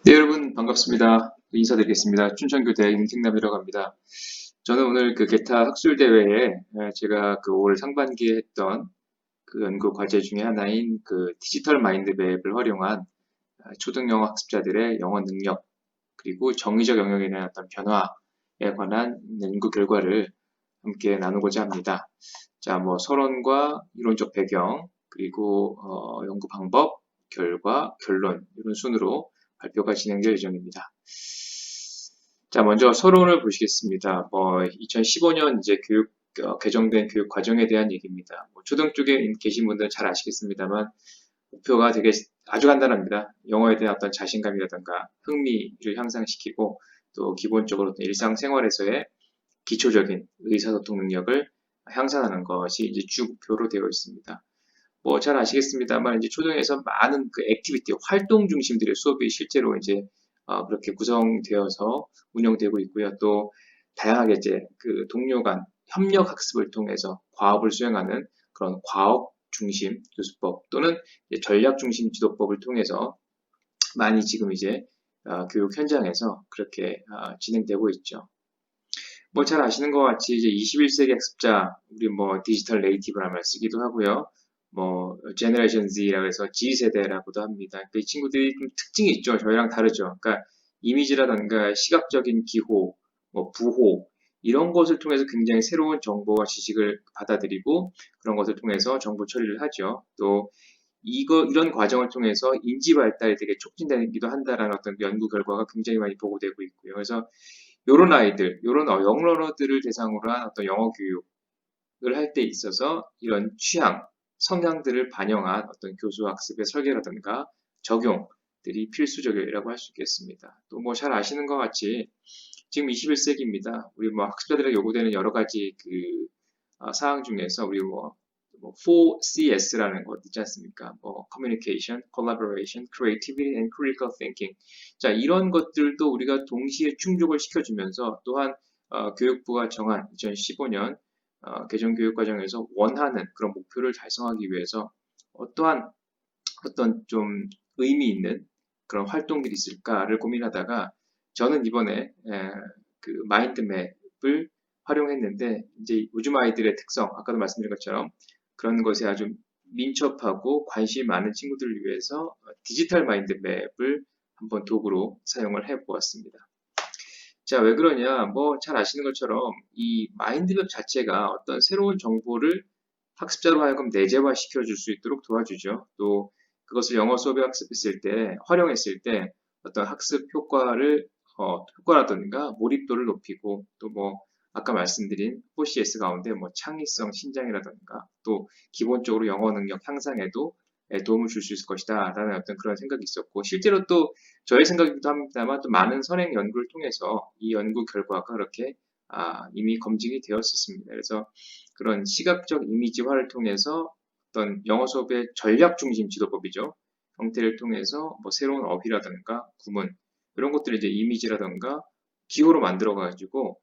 네, 여러분 반갑습니다. 인사드리겠습니다. 춘천교대 임택남이라고 합니다. 저는 오늘 그 게타 학술대회에 제가 그 올 상반기에 했던 그 연구 과제 중에 하나인 그 디지털 마인드맵을 활용한 초등 영어 학습자들의 영어 능력 그리고 정의적 영역에 대한 어떤 변화에 관한 연구 결과를 함께 나누고자 합니다. 자, 뭐 서론과 이론적 배경 그리고 연구 방법, 결과, 결론 이런 순으로 발표가 진행될 예정입니다. 자, 먼저 서론을 보시겠습니다. 2015년 이제 개정된 교육 과정에 대한 얘기입니다. 초등 쪽에 계신 분들은 잘 아시겠습니다만 목표가 되게 아주 간단합니다. 영어에 대한 어떤 자신감이라든가 흥미를 향상시키고 또 기본적으로 일상생활에서의 기초적인 의사소통 능력을 향상하는 것이 이제 주 목표로 되어 있습니다. 잘 아시겠습니다만 이제 초등에서 많은 그 액티비티 활동 중심들의 수업이 실제로 이제 그렇게 구성되어서 운영되고 있고요. 또 다양하게 이제 그 동료 간 협력 학습을 통해서 과업을 수행하는 그런 과업 중심 교수법 또는 전략 중심 지도법을 통해서 많이 지금 이제 교육 현장에서 그렇게 진행되고 있죠. 잘 아시는 것 같이 이제 21세기 학습자, 우리 디지털 네이티브라는 말 쓰기도 하고요. 제너레이션 Z라고 해서 G세대라고도 합니다. 이 친구들이 좀 특징이 있죠. 저희랑 다르죠. 그러니까 이미지라든가 시각적인 기호, 부호, 이런 것을 통해서 굉장히 새로운 정보와 지식을 받아들이고 그런 것을 통해서 정보 처리를 하죠. 또 이런 과정을 통해서 인지 발달이 되게 촉진되기도 한다라는 어떤 연구 결과가 굉장히 많이 보고되고 있고요. 그래서 요런 아이들, 요런 영러너들을 대상으로 한 어떤 영어 교육을 할 때 있어서 이런 취향, 성향들을 반영한 어떤 교수 학습의 설계라든가 적용들이 필수적이라고 할 수 있겠습니다. 또 잘 아시는 것 같이 지금 21세기입니다. 우리 학습자들에게 요구되는 여러 가지 그 사항 중에서 우리 4CS라는 것 있지 않습니까? Communication, Collaboration, Creativity, and Critical Thinking. 자, 이런 것들도 우리가 동시에 충족을 시켜주면서 또한 교육부가 정한 2015년 개정 교육 과정에서 원하는 그런 목표를 달성하기 위해서 어떠한 어떤 좀 의미 있는 그런 활동들이 있을까를 고민하다가 저는 이번에 그 마인드맵을 활용했는데 이제 요즘 아이들의 특성, 아까도 말씀드린 것처럼 그런 것에 아주 민첩하고 관심이 많은 친구들을 위해서 디지털 마인드맵을 한번 도구로 사용을 해보았습니다. 자, 왜 그러냐? 잘 아시는 것처럼 이 마인드맵 자체가 어떤 새로운 정보를 학습자로 하여금 내재화 시켜줄 수 있도록 도와주죠. 또 그것을 영어 수업에 학습했을 때, 활용했을 때 어떤 학습 효과라든가 몰입도를 높이고 또 아까 말씀드린 4CS 가운데 창의성, 신장이라든가 또 기본적으로 영어 능력 향상에도 도움을 줄 수 있을 것이다 라는 어떤 그런 생각이 있었고 실제로 또 저의 생각이기도 합니다만 또 많은 선행 연구를 통해서 이 연구 결과가 그렇게 이미 검증이 되었었습니다. 그래서 그런 시각적 이미지화를 통해서 어떤 영어 수업의 전략 중심 지도법이죠. 형태를 통해서 새로운 어휘라든가 구문 이런 것들을 이제 이미지라든가 기호로 만들어 가지고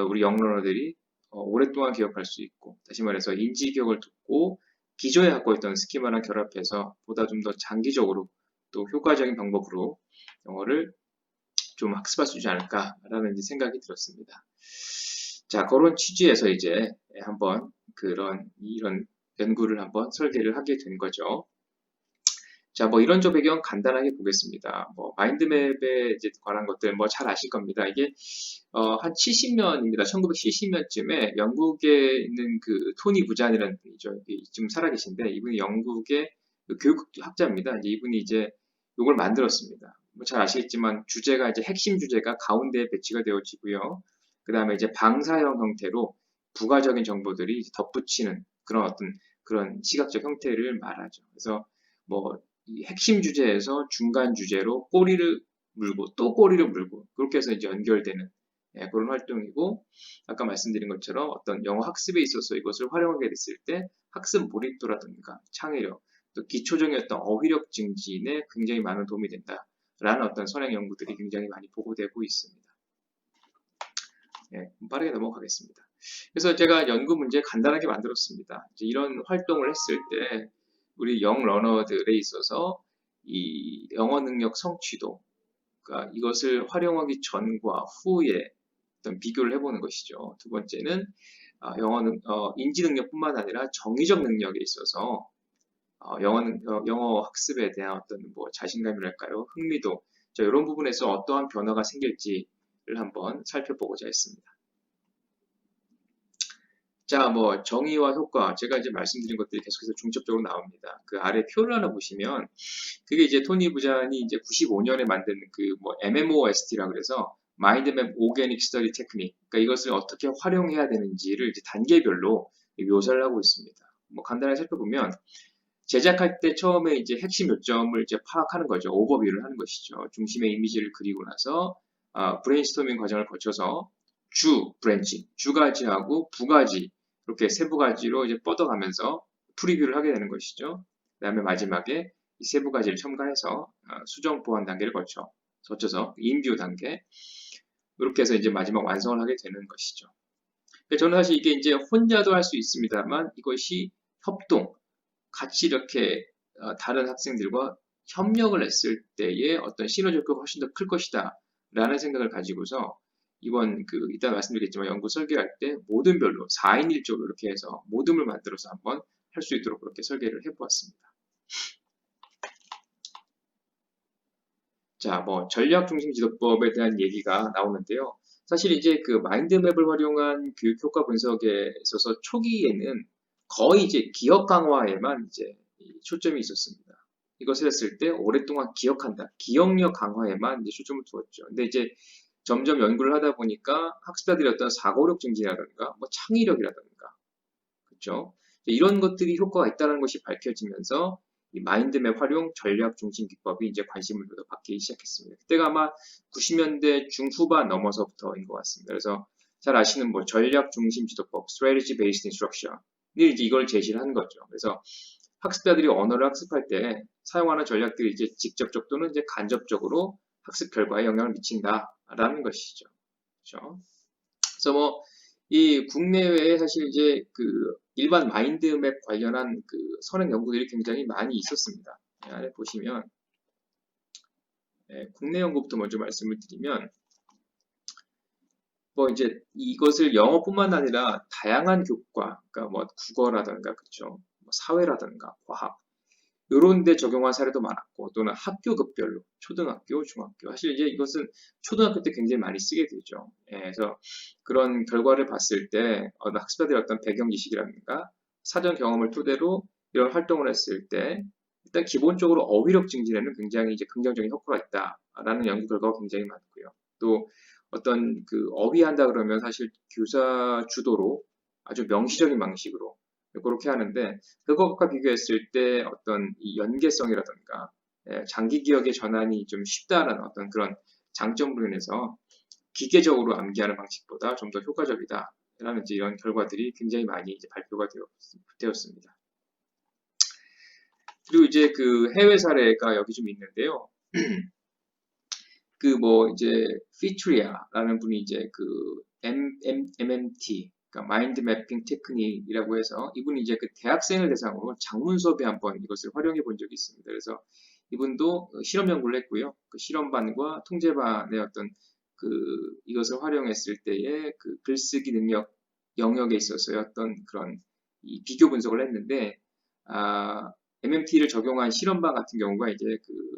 우리 영러너들이 오랫동안 기억할 수 있고 다시 말해서 인지 기억을 돕고 기존에 갖고 있던 스키마랑 결합해서 보다 좀 더 장기적으로 또 효과적인 방법으로 영어를 좀 학습할 수 있지 않을까라는 생각이 들었습니다. 자, 그런 취지에서 이제 한번 이런 연구를 한번 설계를 하게 된 거죠. 자, 이론적 배경 간단하게 보겠습니다. 마인드맵에 이제 관한 것들 잘 아실 겁니다. 이게 한 70년입니다. 1970년쯤에 영국에 있는 그 토니 부잔이라는 분이죠. 지금 살아계신데 이분이 영국의 그 교육학자입니다. 이분이 이제 이걸 만들었습니다. 잘 아시겠지만 주제가 이제 핵심 주제가 가운데에 배치가 되어지고요. 그 다음에 이제 방사형 형태로 부가적인 정보들이 덧붙이는 그런 어떤 그런 시각적 형태를 말하죠. 그래서 이 핵심 주제에서 중간 주제로 꼬리를 물고 또 꼬리를 물고 그렇게 해서 이제 연결되는 그런 활동이고 아까 말씀드린 것처럼 어떤 영어 학습에 있어서 이것을 활용하게 됐을 때 학습 몰입도라든가 창의력 또 기초적인 어떤 어휘력 증진에 굉장히 많은 도움이 된다라는 어떤 선행 연구들이 굉장히 많이 보고되고 있습니다. 빠르게 넘어가겠습니다. 그래서 제가 연구 문제 간단하게 만들었습니다. 이런 활동을 했을 때 우리 영 러너들에 있어서 이 영어 능력 성취도 그러니까 이것을 활용하기 전과 후에 어떤 비교를 해보는 것이죠. 두 번째는 인지 능력뿐만 아니라 정의적 능력에 있어서 영어 학습에 대한 어떤 뭐 자신감이랄까요? 흥미도, 자, 이런 부분에서 어떠한 변화가 생길지를 한번 살펴보고자 했습니다. 자, 뭐 정의와 효과, 제가 이제 말씀드린 것들이 계속해서 중첩적으로 나옵니다. 그 아래 표를 하나 보시면 그게 이제 토니 부잔이 이제 95년에 만든 그 뭐 MMOST라 그래서 마인드맵 오게닉 스터디 테크닉, 그러니까 이것을 어떻게 활용해야 되는지를 이제 단계별로 묘사를 하고 있습니다. 뭐 간단하게 살펴보면 제작할 때 처음에 이제 핵심 요점을 이제 파악하는 거죠. 오버뷰를 하는 것이죠. 중심의 이미지를 그리고 나서 브레인스토밍 과정을 거쳐서 브랜칭, 주가지하고 부가지, 이렇게 세부 가지로 이제 뻗어가면서 프리뷰를 하게 되는 것이죠. 그 다음에 마지막에 이 세부 가지를 첨가해서 수정 보완 단계를 거쳐서 인뷰 단계, 이렇게 해서 이제 마지막 완성을 하게 되는 것이죠. 저는 사실 이게 이제 혼자도 할 수 있습니다만 이것이 협동, 같이 이렇게 다른 학생들과 협력을 했을 때의 어떤 시너지 효과가 훨씬 더 클 것이다 라는 생각을 가지고서 이번 이따 말씀드리겠지만 연구 설계할 때 모둠별로 4인 1조로 이렇게 해서 모둠을 만들어서 한번 할 수 있도록 그렇게 설계를 해보았습니다. 자, 뭐 전략 중심 지도법에 대한 얘기가 나오는데요. 사실 이제 그 마인드맵을 활용한 교육 효과 분석에 있어서 초기에는 거의 이제 기억 강화에만 이제 초점이 있었습니다. 이것을 했을 때 오랫동안 기억한다, 기억력 강화에만 이제 초점을 두었죠. 근데 이제 점점 연구를 하다 보니까 학습자들의 어떤 사고력 증진이라든가 뭐 창의력이라든가, 그렇죠? 이런 것들이 효과가 있다는 것이 밝혀지면서 이 마인드맵 활용 전략 중심 기법이 이제 관심을 더 받기 시작했습니다. 그때가 아마 90년대 중후반 넘어서부터인 것 같습니다. 그래서 잘 아시는 뭐 전략 중심 지도법, strategy based instruction, 이제 이걸 제시를 하는 거죠. 그래서 학습자들이 언어를 학습할 때 사용하는 전략들이 이제 직접적 또는 이제 간접적으로 학습 결과에 영향을 미친다라는 것이죠. 그렇죠? 그래서 뭐 이 국내외에 사실 이제 일반 마인드맵 관련한 선행 연구들이 굉장히 많이 있었습니다. 아래 보시면 국내 연구부터 먼저 말씀을 드리면 뭐 이제 이것을 영어뿐만 아니라 다양한 교과, 그러니까 뭐 국어라든가 그렇죠, 뭐 사회라든가 과학 이런 데 적용한 사례도 많았고, 또는 학교급별로 초등학교, 중학교, 사실 이제 이것은 초등학교 때 굉장히 많이 쓰게 되죠. 그래서 그런 결과를 봤을 때 학습자들의 어떤 배경 지식이라든가 사전 경험을 토대로 이런 활동을 했을 때 일단 기본적으로 어휘력 증진에는 굉장히 이제 긍정적인 효과가 있다라는 연구 결과가 굉장히 많고요. 또 어떤 어휘한다 그러면 사실 교사 주도로 아주 명시적인 방식으로 그렇게 하는데, 그것과 비교했을 때 어떤 이 연계성이라든가 장기 기억의 전환이 좀 쉽다라는 어떤 그런 장점으로 인해서 기계적으로 암기하는 방식보다 좀 더 효과적이다라는 이제 이런 결과들이 굉장히 많이 이제 발표가 되었습니다. 그리고 이제 해외 사례가 여기 좀 있는데요. 뭐 이제 피트리아라는 분이 이제 MMT, 그러니까 마인드 매핑 테크닉이라고 해서 이분이 이제 대학생을 대상으로 장문 수업에 한번 이것을 활용해 본 적이 있습니다. 그래서 이분도 실험 연구를 했고요. 실험반과 통제반의 어떤 이것을 활용했을 때의 글쓰기 능력 영역에 있어서의 어떤 그런 비교 분석을 했는데, MMT를 적용한 실험반 같은 경우가 이제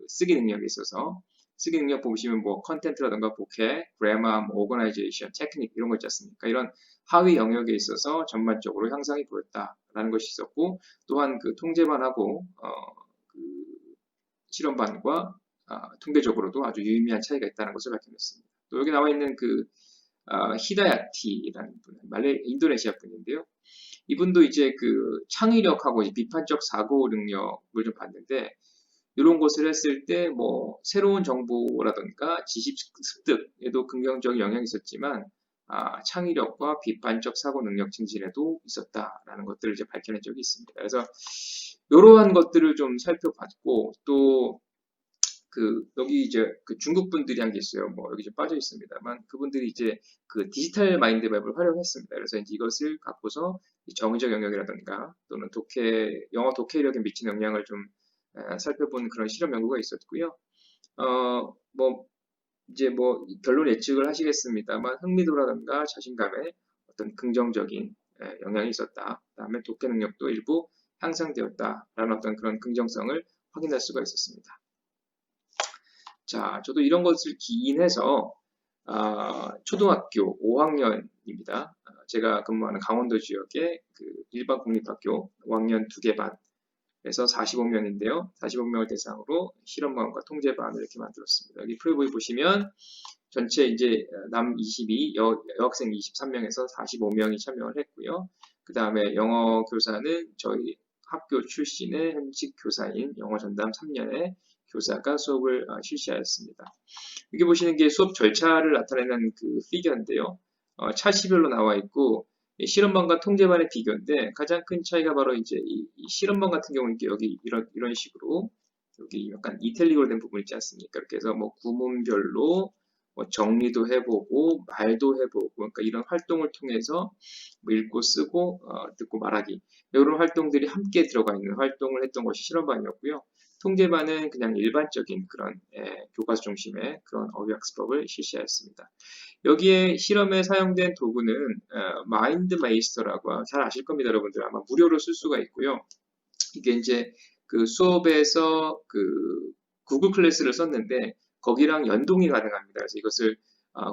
쓰기 능력에 있어서 쓰기 능력 보시면 뭐 컨텐트라든가 보케, 그래머, 오거나이제이션, 테크닉 이런 거 있지 않습니까? 이런 하위 영역에 있어서 전반적으로 향상이 보였다라는 것이 있었고, 또한 통제반하고 실험반과 통계적으로도 아주 유의미한 차이가 있다는 것을 밝혀냈습니다. 또 여기 나와 있는 히다야티라는 분, 인도네시아 분인데요. 이분도 이제 창의력하고 비판적 사고 능력을 좀 봤는데, 이런 것을 했을 때 뭐 새로운 정보라든가 지식 습득에도 긍정적인 영향이 있었지만 창의력과 비판적 사고 능력 증진에도 있었다라는 것들을 이제 밝혀낸 적이 있습니다. 그래서 이러한 것들을 좀 살펴봤고, 또 여기 이제 중국 분들이 한 게 있어요. 뭐 여기 좀 빠져 있습니다만 그분들이 이제 디지털 마인드맵을 활용했습니다. 그래서 이제 이것을 갖고서 정의적 영역이라든가 또는 영어 독해력에 미치는 영향을 좀 살펴본 그런 실험 연구가 있었고요. 뭐 이제 뭐 결론 예측을 하시겠습니다만 흥미도라든가 자신감에 어떤 긍정적인 영향이 있었다. 그다음에 독해 능력도 일부 향상되었다라는 어떤 그런 긍정성을 확인할 수가 있었습니다. 자, 저도 이런 것을 기인해서 초등학교 5학년입니다. 제가 근무하는 강원도 지역의 그 일반 공립학교 5학년 2개 반에서 45명인데요. 45명을 대상으로 실험반과 통제반을 이렇게 만들었습니다. 여기 프로그램 보시면 전체 이제 남 22, 여학생 23명에서 45명이 참여를 했고요. 그 다음에 영어 교사는 저희 학교 출신의 현직 교사인 영어 전담 3년의 교사가 수업을 실시하였습니다. 여기 보시는 게 수업 절차를 나타내는 그 피겨인데요. 차시별로 나와 있고 실험반과 통제반의 비교인데 가장 큰 차이가 바로 이제 이 실험반 같은 경우는 여기 이런 식으로 여기 약간 이탈릭으로 된 부분 있지 않습니까? 이렇게 해서 뭐 구문별로 뭐 정리도 해보고 말도 해보고 그러니까 이런 활동을 통해서 뭐 읽고 쓰고 듣고 말하기 이런 활동들이 함께 들어가 있는 활동을 했던 것이 실험반이었고요. 통제반은 그냥 일반적인 그런 교과서 중심의 그런 어휘학습법을 실시하였습니다. 여기에 실험에 사용된 도구는 마인드 메이스터라고 잘 아실 겁니다, 여러분들. 아마 무료로 쓸 수가 있고요. 이게 이제 그 수업에서 그 구글 클래스를 썼는데 거기랑 연동이 가능합니다. 그래서 이것을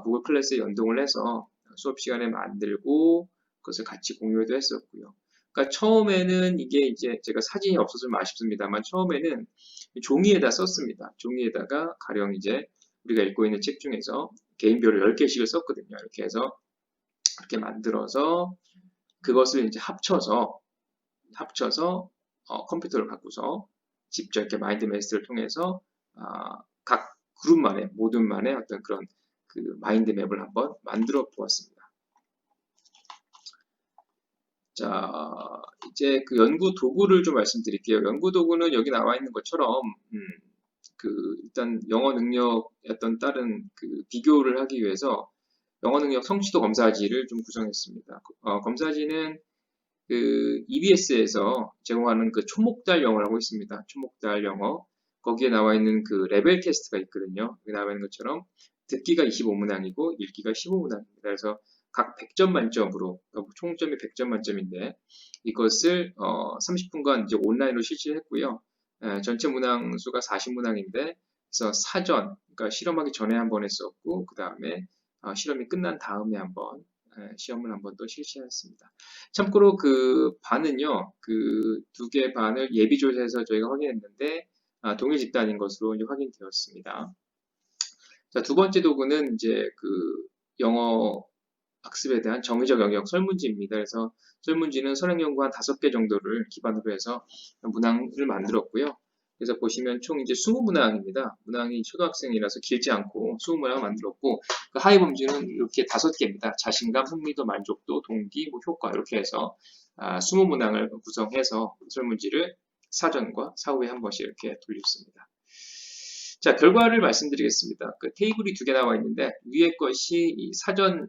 구글 클래스에 연동을 해서 수업 시간에 만들고 그것을 같이 공유도 했었고요. 그러니까 처음에는 이게 이제 제가 사진이 없어서 좀 아쉽습니다만 처음에는 종이에다 썼습니다. 종이에다가 가령 이제 우리가 읽고 있는 책 중에서 개인별로 10개씩을 썼거든요. 이렇게 해서 이렇게 만들어서 그것을 이제 합쳐서 컴퓨터를 갖고서 직접 이렇게 마인드 매스를 통해서 각 그룹만의 모둠만의 어떤 그런 그 마인드 맵을 한번 만들어 보았습니다. 자, 이제 그 연구 도구를 좀 말씀드릴게요. 연구 도구는 여기 나와 있는 것처럼 그 일단 영어 능력 어떤 다른 그 비교를 하기 위해서 영어 능력 성취도 검사지를 좀 구성했습니다. 검사지는 그 EBS에서 제공하는 그 초목달 영어라고 있습니다. 초목달 영어. 거기에 나와 있는 그 레벨 테스트가 있거든요. 여기 나와 있는 것처럼 듣기가 25문항이고 읽기가 15문항입니다. 그래서 각 100점 만점으로 총점이 100점 만점인데 이것을 30분간 이제 온라인으로 실시를 했고요. 전체 문항 수가 40문항인데 그래서 사전, 그러니까 실험하기 전에 한번 했었고 그 다음에 실험이 끝난 다음에 한번 시험을 한번 또 실시했습니다. 참고로 그 반은요, 그 두 개 반을 예비조사에서 저희가 확인했는데 동일 집단인 것으로 이제 확인되었습니다. 자, 두 번째 도구는 이제 그 영어 학습에 대한 정의적 영역 설문지입니다. 그래서 설문지는 선행연구 한 5개 정도를 기반으로 해서 문항을 만들었고요. 그래서 보시면 총 이제 20문항입니다. 문항이 초등학생이라서 길지 않고 20문항을 만들었고 그 하위 범주는 이렇게 5개입니다. 자신감, 흥미도, 만족도, 동기, 뭐 효과 이렇게 해서 20문항을 구성해서 설문지를 사전과 사후에 한 번씩 이렇게 돌렸습니다. 자, 결과를 말씀드리겠습니다. 그 테이블이 2개 나와 있는데 위에 것이 이 사전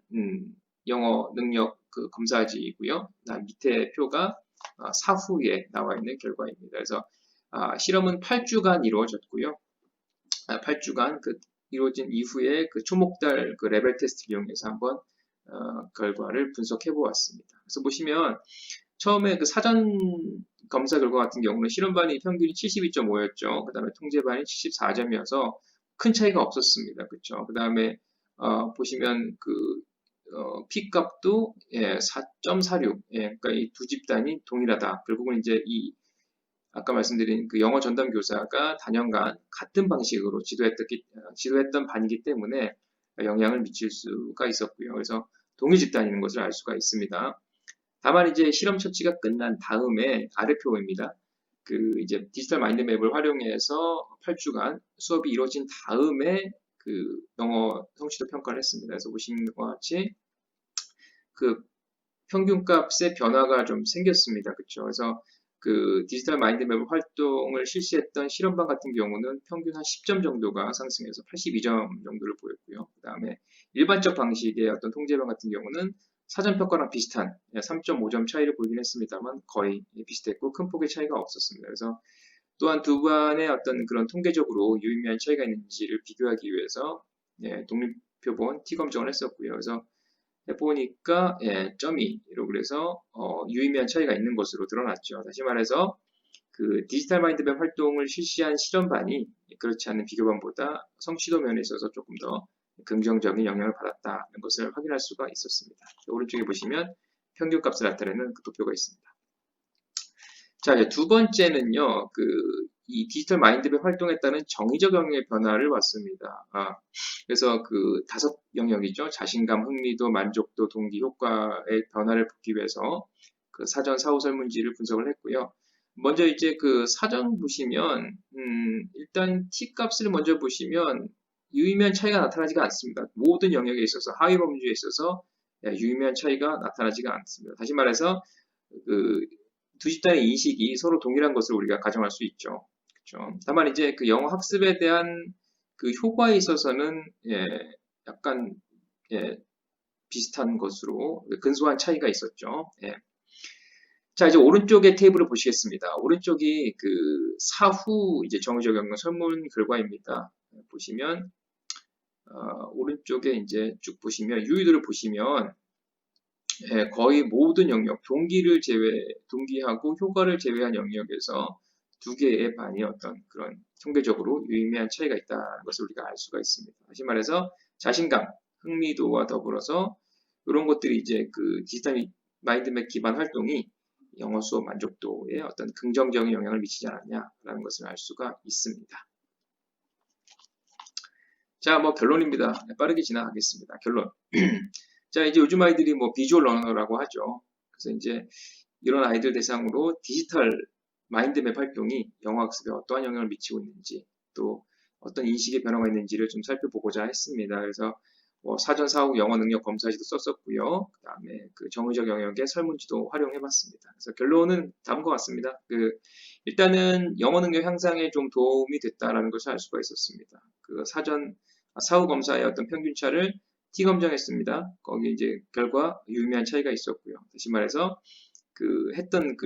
영어 능력 그 검사지이고요. 밑에 표가 사후에 나와 있는 결과입니다. 그래서 실험은 8주간 이루어졌고요. 8주간 그 이루어진 이후에 그 초목달 그 레벨 테스트를 이용해서 한번 결과를 분석해 보았습니다. 그래서 보시면 처음에 그 사전 검사 결과 같은 경우는 실험반이 평균이 72.5였죠. 그 다음에 통제반이 74점이어서 큰 차이가 없었습니다. 그렇죠. 그 다음에 보시면 그 P값도 4.46. 그러니까 이 두 집단이 동일하다. 결국은 이제 이 아까 말씀드린 그 영어 전담 교사가 단연간 같은 방식으로 지도했던 반이기 때문에 영향을 미칠 수가 있었고요. 그래서 동일 집단인 것을 알 수가 있습니다. 다만 이제 실험 처치가 끝난 다음에 아래표입니다. 그 이제 디지털 마인드맵을 활용해서 8주간 수업이 이루어진 다음에 그 영어 성취도 평가를 했습니다. 그래서 보시는 것과 같이 그 평균값의 변화가 좀 생겼습니다. 그렇죠? 그래서 그 디지털 마인드맵 활동을 실시했던 실험반 같은 경우는 평균 한 10점 정도가 상승해서 82점 정도를 보였고요. 그 다음에 일반적 방식의 어떤 통제반 같은 경우는 사전평가랑 비슷한 3.5점 차이를 보이긴 했습니다만 거의 비슷했고 큰 폭의 차이가 없었습니다. 그래서 또한 두 반의 어떤 그런 통계적으로 유의미한 차이가 있는지를 비교하기 위해서 예, 독립표본 T 검정을 했었고요. 그래서 해보니까 예, .2로 그래서 유의미한 차이가 있는 것으로 드러났죠. 다시 말해서 그 디지털 마인드맵 활동을 실시한 실험반이 그렇지 않은 비교반보다 성취도 면에 있어서 조금 더 긍정적인 영향을 받았다는 것을 확인할 수가 있었습니다. 오른쪽에 보시면 평균값을 나타내는 그 도표가 있습니다. 자, 이제 두 번째는요, 이 디지털 마인드맵 활동에 따른 정의적 영역의 변화를 봤습니다. 그래서 그 5영역이죠. 자신감, 흥미도, 만족도, 동기, 효과의 변화를 보기 위해서 그 사전 사후 설문지를 분석을 했고요. 먼저 이제 그 사전 보시면, 일단 T 값을 먼저 보시면 유의미한 차이가 나타나지가 않습니다. 모든 영역에 있어서, 하위 범주에 있어서 유의미한 차이가 나타나지가 않습니다. 다시 말해서, 두 집단의 인식이 서로 동일한 것을 우리가 가정할 수 있죠. 그렇죠? 다만 이제 그 영어 학습에 대한 그 효과에 있어서는 약간 비슷한 것으로 근소한 차이가 있었죠. 자, 이제 오른쪽의 테이블을 보시겠습니다. 오른쪽이 그 사후 이제 정의적 영역 설문 결과입니다. 보시면 오른쪽에 이제 쭉 보시면 유의도를 보시면 거의 모든 영역, 동기하고 효과를 제외한 영역에서 두 개의 반이 어떤 그런 통계적으로 유의미한 차이가 있다는 것을 우리가 알 수가 있습니다. 다시 말해서 자신감, 흥미도와 더불어서 이런 것들이 이제 그 디지털 마인드맵 기반 활동이 영어 수업 만족도에 어떤 긍정적인 영향을 미치지 않았냐라는 것을 알 수가 있습니다. 자, 뭐 결론입니다. 빠르게 지나가겠습니다. 결론. 자, 이제 요즘 아이들이 뭐 비주얼 러너라고 하죠. 그래서 이제 이런 아이들 대상으로 디지털 마인드맵 활동이 영어 학습에 어떠한 영향을 미치고 있는지, 또 어떤 인식의 변화가 있는지를 좀 살펴보고자 했습니다. 그래서 뭐 사전 사후 영어 능력 검사지도 썼었고요. 그 다음에 그 정의적 영역의 설문지도 활용해봤습니다. 그래서 결론은 다음과 같습니다. 일단은 영어 능력 향상에 좀 도움이 됐다라는 것을 알 수가 있었습니다. 그 사후 검사의 어떤 평균차를 T 검정했습니다. 거기 이제 결과 유의미한 차이가 있었고요. 다시 말해서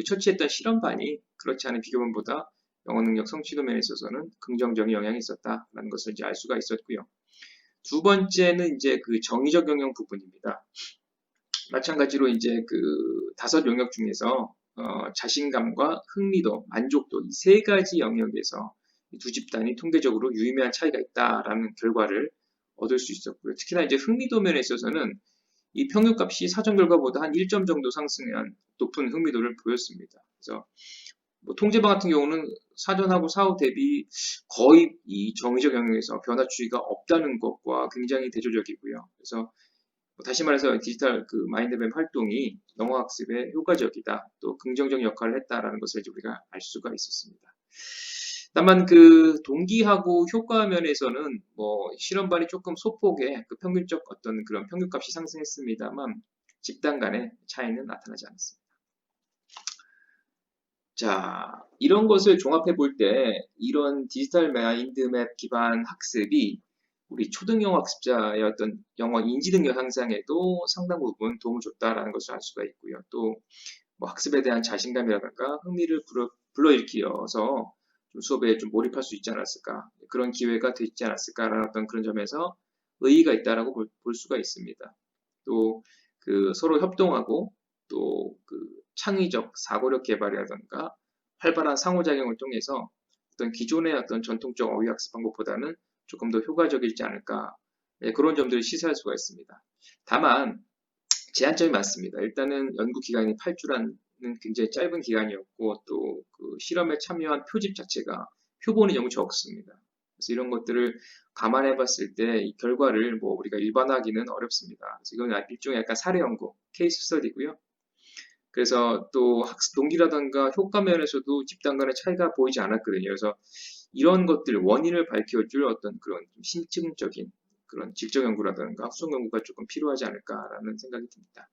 처치했던 실험반이 그렇지 않은 비교반보다 영어 능력 성취도 면에 있어서는 긍정적인 영향이 있었다라는 것을 이제 알 수가 있었고요. 두 번째는 이제 그 정의적 영역 부분입니다. 마찬가지로 이제 그 5영역 중에서 자신감과 흥미도, 만족도 이 3가지 영역에서 두 집단이 통계적으로 유의미한 차이가 있다라는 결과를 얻을 수 있었고요. 특히나 이제 흥미도 면에 있어서는 이 평균값이 사전 결과보다 한 1점 정도 상승한 높은 흥미도를 보였습니다. 그래서 뭐 통제반 같은 경우는 사전하고 사후 대비 거의 이 정의적 영역에서 변화 추이가 없다는 것과 굉장히 대조적이고요. 그래서 다시 말해서 디지털 그 마인드맵 활동이 영어 학습에 효과적이다, 또 긍정적 역할을 했다라는 것을 이제 우리가 알 수가 있었습니다. 다만 그 동기하고 효과 면에서는 뭐 실험반이 조금 소폭의 그 평균적 어떤 그런 평균값이 상승했습니다만 집단 간의 차이는 나타나지 않았습니다. 자, 이런 것을 종합해 볼 때 이런 디지털 마인드맵 기반 학습이 우리 초등 영어 학습자의 어떤 영어 인지 능력 향상에도 상당 부분 도움을 줬다라는 것을 알 수가 있고요. 또 뭐 학습에 대한 자신감이라든가 흥미를 불러일으켜서 좀 수업에 좀 몰입할 수 있지 않았을까, 그런 기회가 되지 않았을까라는 어떤 그런 점에서 의의가 있다라고 볼 수가 있습니다. 또 그 서로 협동하고 또 그 창의적 사고력 개발이라든가 활발한 상호작용을 통해서 어떤 기존의 어떤 전통적 어휘 학습 방법보다는 조금 더 효과적이지 않을까, 그런 점들을 시사할 수가 있습니다. 다만 제한점이 많습니다. 일단은 연구 기간이 8주라는 굉장히 짧은 기간이었고, 또 그 실험에 참여한 표집 자체가 표본이 너무 적습니다. 그래서 이런 것들을 감안해 봤을 때 이 결과를 뭐 우리가 일반화하기는 어렵습니다. 그래서 이건 일종의 약간 사례 연구, 케이스 스터디고요. 그래서 또 학습 동기라든가 효과 면에서도 집단 간의 차이가 보이지 않았거든요. 그래서 이런 것들 원인을 밝혀줄 어떤 그런 좀 심층적인 그런 질적 연구라든가 후속 연구가 조금 필요하지 않을까라는 생각이 듭니다.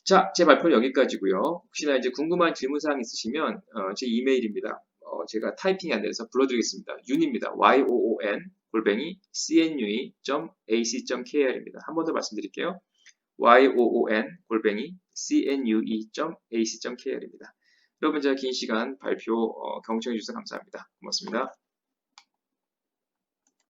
자, 제 발표는 여기까지고요. 혹시나 이제 궁금한 질문사항 있으시면 제 이메일입니다. 제가 타이핑이 안 돼서 불러드리겠습니다. 윤입니다. yoon cnue.ac.kr입니다. 한 번 더 말씀드릴게요. yoon cnue.ac.kr입니다. 여러분, 제가 긴 시간 발표 경청해 주셔서 감사합니다. 고맙습니다.